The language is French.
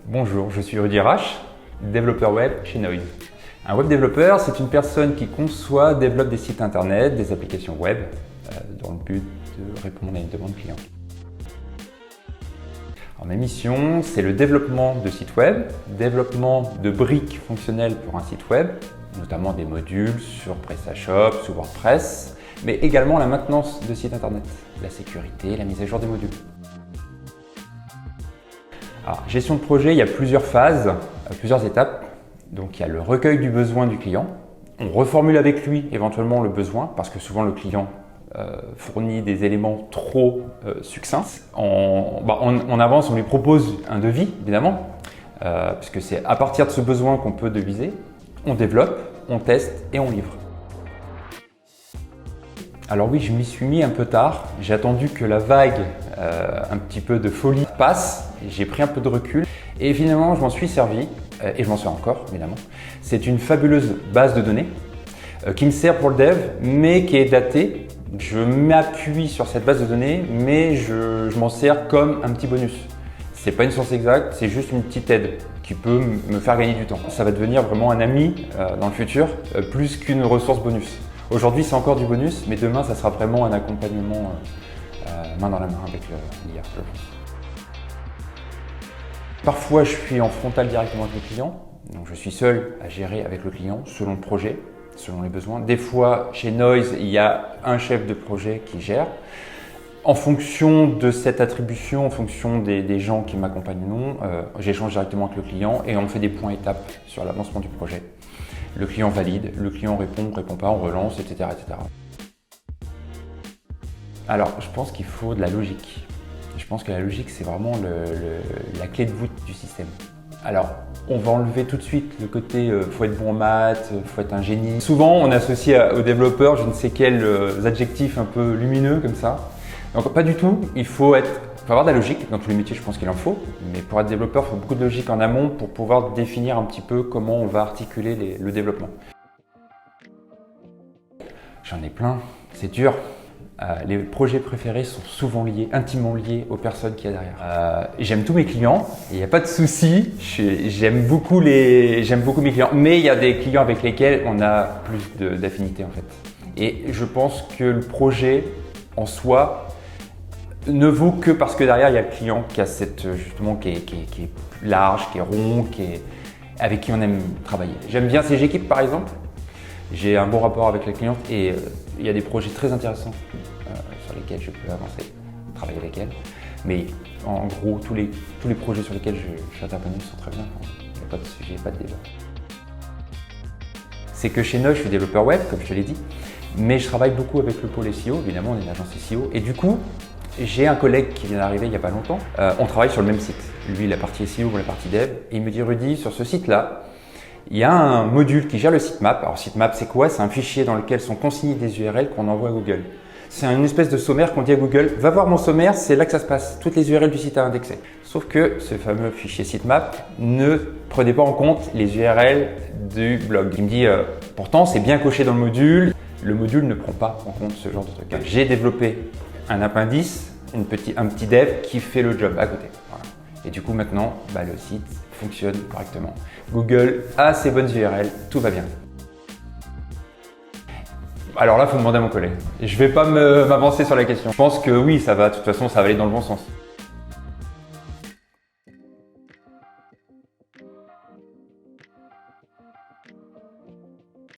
Bonjour, je suis Rudy Rache, développeur web chez Noise. Un web développeur, c'est une personne qui conçoit, développe des sites internet, des applications web, dans le but de répondre à une demande client. Alors, ma mission, c'est le développement de sites web, développement de briques fonctionnelles pour un site web, notamment des modules sur PrestaShop, sur WordPress, mais également la maintenance de sites internet, la sécurité, la mise à jour des modules. Alors, gestion de projet, il y a plusieurs phases, plusieurs étapes. Donc il y a le recueil du besoin du client. On reformule avec lui éventuellement le besoin parce que souvent le client fournit des éléments trop succincts. On avance, on lui propose un devis évidemment, puisque c'est à partir de ce besoin qu'on peut deviser. On développe, on teste et on livre. Alors oui, je m'y suis mis un peu tard. J'ai attendu que la vague un petit peu de folie passe. J'ai pris un peu de recul et finalement je m'en suis servi et je m'en sers encore évidemment. C'est une fabuleuse base de données qui me sert pour le dev mais qui est datée. Je m'appuie sur cette base de données mais je m'en sers comme un petit bonus. C'est pas une source exacte, c'est juste une petite aide qui peut me faire gagner du temps. Ça va devenir vraiment un ami dans le futur plus qu'une ressource bonus. Aujourd'hui, c'est encore du bonus, mais demain, ça sera vraiment un accompagnement main dans la main avec l'IA, je pense. Parfois, je suis en frontal directement avec le client, donc je suis seul à gérer avec le client selon le projet, selon les besoins. Des fois, chez Noise, il y a un chef de projet qui gère. En fonction de cette attribution, en fonction des gens qui m'accompagnent ou non, j'échange directement avec le client et on fait des points étapes sur l'avancement du projet. Le client valide, le client répond pas, on relance, etc. etc. Alors, je pense qu'il faut de la logique. Je pense que la logique, c'est vraiment la clé de voûte du système. Alors, on va enlever tout de suite le côté faut être bon en maths, faut être un génie. Souvent, on associe aux développeurs je ne sais quels adjectifs un peu lumineux comme ça. Donc, pas du tout. Il faut avoir de la logique. Dans tous les métiers, je pense qu'il en faut. Mais pour être développeur, il faut beaucoup de logique en amont pour pouvoir définir un petit peu comment on va articuler le développement. J'en ai plein. C'est dur. Les projets préférés sont souvent liés, intimement liés aux personnes qu'il y a derrière. J'aime tous mes clients, il n'y a pas de souci. J'aime beaucoup mes clients, mais il y a des clients avec lesquels on a plus d'affinité en fait. Et je pense que le projet en soi ne vaut que parce que derrière il y a le client qui a justement qui est large, qui est rond, avec qui on aime travailler. J'aime bien ces équipes par exemple. J'ai un bon rapport avec les clientes et il y a des projets très intéressants sur lesquels je peux avancer, travailler avec elles. Mais en gros, tous les projets sur lesquels je suis intervenu sont très bien. Il n'y a pas de sujet, pas de débat. C'est que chez Noise, je suis développeur web, comme je te l'ai dit, mais je travaille beaucoup avec le pôle SEO. Évidemment, on est une agence SEO. Et du coup, j'ai un collègue qui vient d'arriver il n'y a pas longtemps. On travaille sur le même site. Lui, la partie SEO, moi la partie dev. Et il me dit, Rudy, sur ce site-là, il y a un module qui gère le sitemap. Alors sitemap, c'est quoi? C'est un fichier dans lequel sont consignées des URL qu'on envoie à Google. C'est une espèce de sommaire qu'on dit à Google, va voir mon sommaire, c'est là que ça se passe. Toutes les URL du site à indexer. Sauf que ce fameux fichier sitemap ne prenait pas en compte les URL du blog. Il me dit, pourtant c'est bien coché dans le module ne prend pas en compte ce genre de truc. J'ai développé un appendice, un petit dev qui fait le job à côté. Voilà. Et du coup maintenant, le site fonctionne correctement. Google a ses bonnes URL, tout va bien. Alors là, il faut demander à mon collègue. Je ne vais pas m'avancer sur la question. Je pense que oui, ça va, de toute façon, ça va aller dans le bon sens.